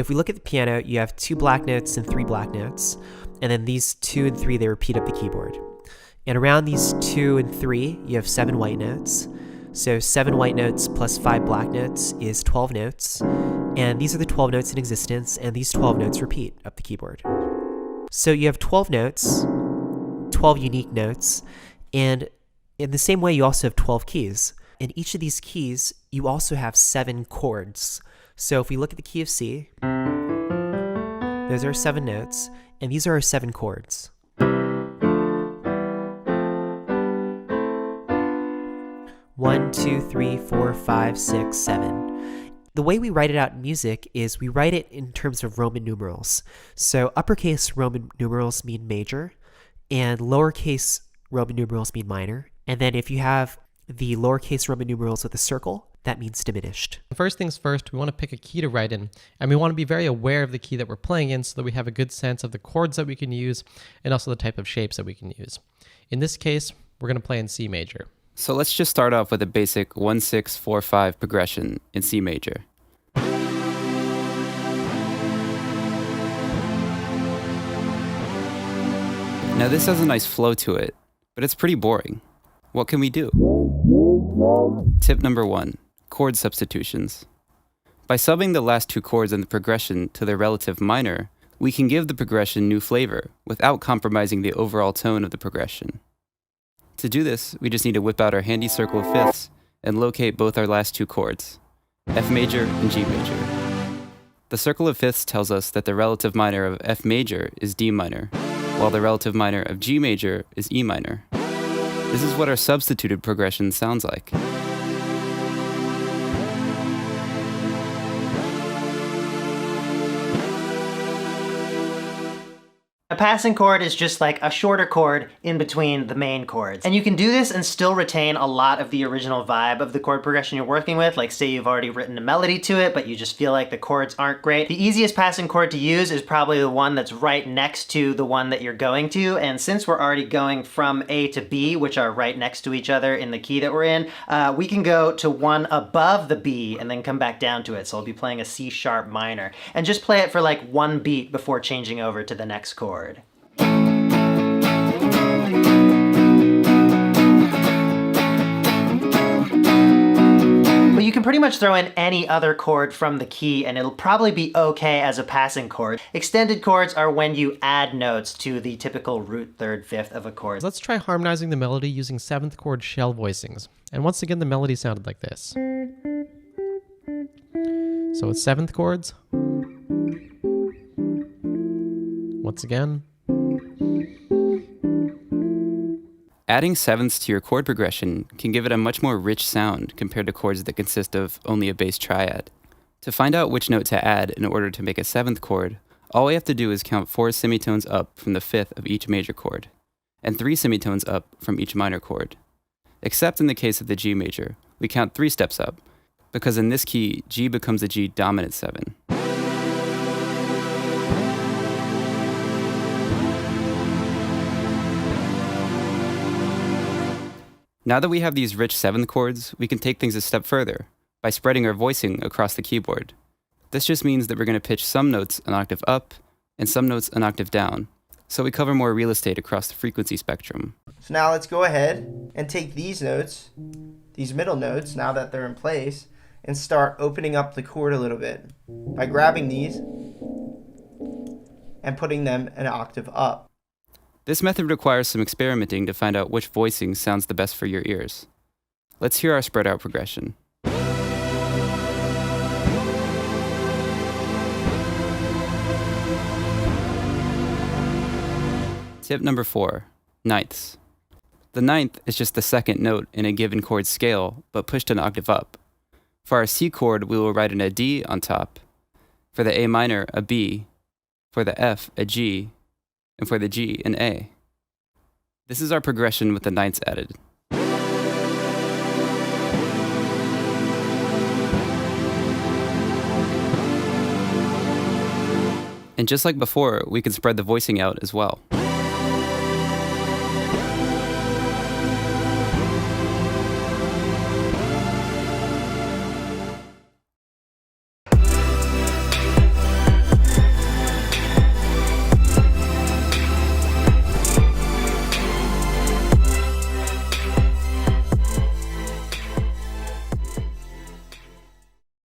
if we look at the piano, you have 2 black notes and 3 black notes, and then these 2 and 3, they repeat up the keyboard. And around these 2 and 3, you have 7 white notes. So 7 white notes plus 5 black notes is 12 notes. And these are the 12 notes in existence, and these 12 notes repeat up the keyboard. So you have 12 notes, 12 unique notes, and in the same way, you also have 12 keys. In each of these keys, you also have 7 chords. So if we look at the key of C, those are 7 notes, and these are our 7 chords. 1, 2, 3, 4, 5, 6, 7. The way we write it out in music is we write it in terms of Roman numerals. So uppercase Roman numerals mean major, and lowercase Roman numerals mean minor. And then if you have the lowercase Roman numerals with a circle, that means diminished. First things first, we want to pick a key to write in, and we want to be very aware of the key that we're playing in so that we have a good sense of the chords that we can use and also the type of shapes that we can use. In this case, we're going to play in C major. So let's just start off with a basic 1-6-4-5 progression in C major. Now this has a nice flow to it, but it's pretty boring. What can we do? Tip number 1, chord substitutions. By subbing the last 2 chords in the progression to their relative minor, we can give the progression new flavor without compromising the overall tone of the progression. To do this, we just need to whip out our handy circle of fifths and locate both our last 2 chords, F major and G major. The circle of fifths tells us that the relative minor of F major is D minor, while the relative minor of G major is E minor. This is what our substituted progression sounds like. A passing chord is just like a shorter chord in between the main chords. And you can do this and still retain a lot of the original vibe of the chord progression you're working with. Like say you've already written a melody to it, but you just feel like the chords aren't great. The easiest passing chord to use is probably the one that's right next to the one that you're going to. And since we're already going from A to B, which are right next to each other in the key that we're in, we can go to one above the B and then come back down to it. So I'll be playing a C sharp minor and just play it for like 1 beat before changing over to the next chord. But you can pretty much throw in any other chord from the key and it'll probably be okay as a passing chord. Extended chords are when you add notes to the typical root, third, fifth of a chord. Let's try harmonizing the melody using 7th chord shell voicings. And once again, the melody sounded like this. So it's 7th chords. Once again. Adding sevenths to your chord progression can give it a much more rich sound compared to chords that consist of only a bass triad. To find out which note to add in order to make a 7th chord, all we have to do is count 4 semitones up from the 5th of each major chord, and 3 semitones up from each minor chord. Except in the case of the G major, we count 3 steps up, because in this key, G becomes a G dominant 7. Now that we have these rich 7th chords, we can take things a step further by spreading our voicing across the keyboard. This just means that we're going to pitch some notes an octave up and some notes an octave down, so we cover more real estate across the frequency spectrum. So now let's go ahead and take these notes, these middle notes, now that they're in place, and start opening up the chord a little bit by grabbing these and putting them an octave up. This method requires some experimenting to find out which voicing sounds the best for your ears. Let's hear our spread out progression. Tip number 4, ninths. The ninth is just the second note in a given chord scale, but pushed an octave up. For our C chord, we will write in a D on top. For the A minor, a B. For the F, a G. And for the G, an A. This is our progression with the ninths added. And just like before, we can spread the voicing out as well.